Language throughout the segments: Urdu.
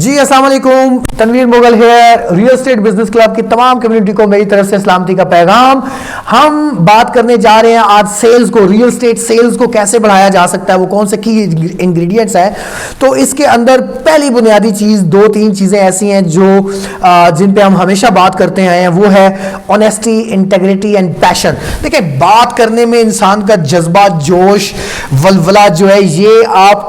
جی السلام علیکم، Tanveer Mughal here, real estate business club کی تمام کمیونٹی کو میری طرف سے سلامتی کا پیغام۔ ہم بات کرنے جا رہے ہیں آج سیلز کو، ریل اسٹیٹ سیلز کو کیسے بڑھایا جا سکتا ہے، وہ کون سے کی انگریڈینٹس ہیں۔ تو اس کے اندر پہلی بنیادی چیز، دو تین چیزیں ایسی ہیں جو جن پہ ہم ہمیشہ بات کرتے ہیں، وہ ہے آنیسٹی، انٹیگریٹی اینڈ پیشن۔ دیکھیں، بات کرنے میں انسان کا جذبہ، جوش، ولولہ جو ہے، یہ آپ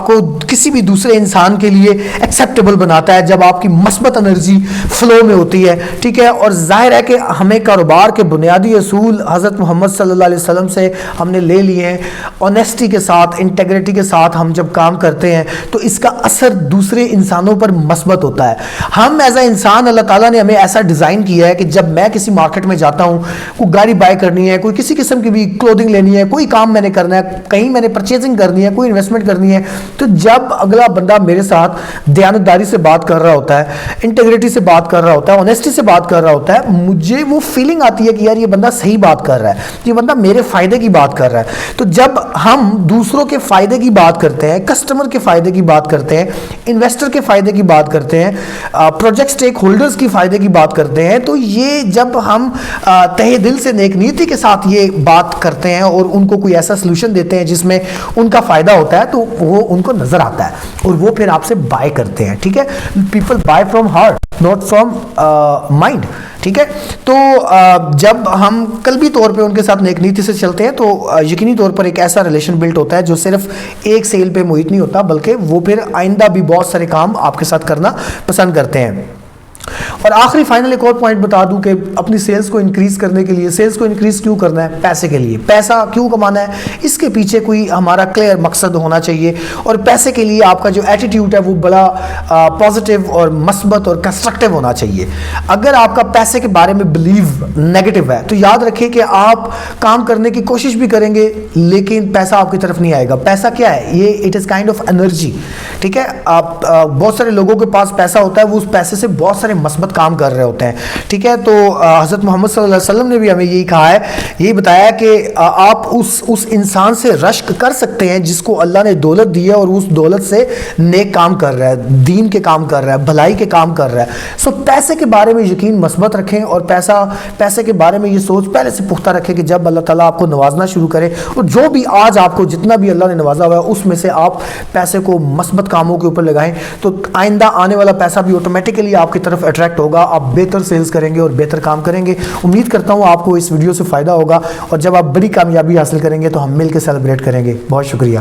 کو کسی بھی دوسرے انسان کے لیے ایکسیپٹیبل بناتا ہے جب آپ کی مثبت انرجی فلو میں ہوتی ہے، ٹھیک ہے۔ اور ظاہر ہے کہ ہمیں کاروبار کے بنیادی اصول حضرت محمد صلی اللہ علیہ وسلم سے ہم نے لے لیے ہیں۔ آنیسٹی کے ساتھ، انٹیگریٹی کے ساتھ ہم جب کام کرتے ہیں تو اس کا اثر دوسرے انسانوں پر مثبت ہوتا ہے۔ ہم ایز اے انسان، اللہ تعالیٰ نے ہمیں ایسا ڈیزائن کیا ہے کہ جب میں کسی مارکیٹ میں جاتا ہوں، کوئی گاڑی بائی کرنی ہے، کوئی کسی قسم کی بھی کلودنگ لینی ہے، کوئی کام میں نے کرنا ہے، کہیں میں نے پرچیزنگ کرنی ہے، کوئی انویسٹمنٹ کرنی ہے، تو جب اگلا بندہ میرے ساتھ دیانتداری سے بات کر رہا ہوتا ہے، انٹیگریٹی سے بات کر رہا ہوتا ہے، آنیسٹی سے بات کر رہا ہوتا ہے، مجھے وہ فیلنگ آتی ہے کہ یار یہ بندہ صحیح بات کر رہا ہے، یہ بندہ میرے فائدے کی بات کر رہا ہے۔ تو جب ہم دوسروں کے فائدے کی بات کرتے ہیں، کسٹمر کے فائدے کی بات کرتے ہیں، انویسٹر کے فائدے کی بات کرتے ہیں، پروجیکٹ سٹیک ہولڈرز کی فائدے کی بات کرتے ہیں، تو یہ جب ہم تہہ دل سے نیک نیتی کے ساتھ یہ بات کرتے ہیں اور ان کو کوئی ایسا سلوشن دیتے ہیں جس میں ان کا فائدہ ہوتا ہے، تو وہ ان کو نظر آتا ہے اور وہ پھر آپ سے بائی کرتے ہیں، ٹھیک ہے۔ People by from heart, not from mind, ٹھیک ہے۔ تو جب ہم قلبی طور پہ ان کے ساتھ نیک نیتی سے چلتے ہیں تو یقینی طور پر ایک ایسا ریلیشن بلڈ ہوتا ہے جو صرف ایک سیل پہ محیط نہیں ہوتا، بلکہ وہ پھر آئندہ بھی بہت سارے کام آپ کے ساتھ کرنا پسند کرتے ہیں۔ اور آخری فائنل ایک اور پوائنٹ بتا دوں کہ اپنی سیلز کو انکریز کرنے کے لیے، سیلز کو انکریز کیوں کرنا ہے؟ پیسے کے لیے۔ پیسہ کیوں کمانا ہے؟ اس کے پیچھے کوئی ہمارا کلیئر مقصد ہونا چاہیے، اور پیسے کے لیے آپ کا جو ایٹیٹیوڈ ہے وہ بڑا پازیٹیو اور مثبت اور کنسٹرکٹیو ہونا چاہیے۔ اگر آپ کا پیسے کے بارے میں بلیو نیگیٹو ہے تو یاد رکھیں کہ آپ کام کرنے کی کوشش بھی کریں گے لیکن پیسہ آپ کی طرف نہیں آئے گا۔ پیسہ کیا ہے؟ یہ it is kind of energy, ٹھیک ہے۔ آپ بہت سارے لوگوں کے پاس پیسہ ہوتا ہے، وہ اس پیسے سے بہت سارے مثبت کام کر رہے ہوتے ہیں، ٹھیک ہے۔ تو حضرت محمد صلی اللہ علیہ وسلم نے بھی ہمیں یہی کہا ہے، یہی بتایا کہ آپ اس انسان سے رشک کر سکتے ہیں جس کو اللہ نے دولت دی ہے اور اس دولت سے نیک کام کر رہا ہے، دین کے کام کر رہا ہے، بھلائی کے کام کر رہا ہے۔ سو پیسے کے بارے میں یقین مثبت رکھیں اور پیسے کے بارے میں یہ سوچ پہلے سے پختہ رکھیں کہ جب اللہ تعالیٰ آپ کو نوازنا شروع کرے، اور جو بھی آج آپ کو جتنا بھی اللہ نے نوازا ہوا ہے اس میں سے آپ پیسے کو مثبت کاموں کے اوپر لگائیں، تو آئندہ آنے والا پیسہ بھی آٹومیٹکلی آپ کی طرف اٹریکٹ ہوگا، آپ بہتر سیلز کریں گے اور بہتر کام کریں گے۔ امید کرتا ہوں آپ کو اس ویڈیو سے فائدہ ہوگا، اور جب آپ بڑی کامیابی حاصل کریں گے تو ہم مل کے سیلیبریٹ کریں گے۔ بہت شکریہ۔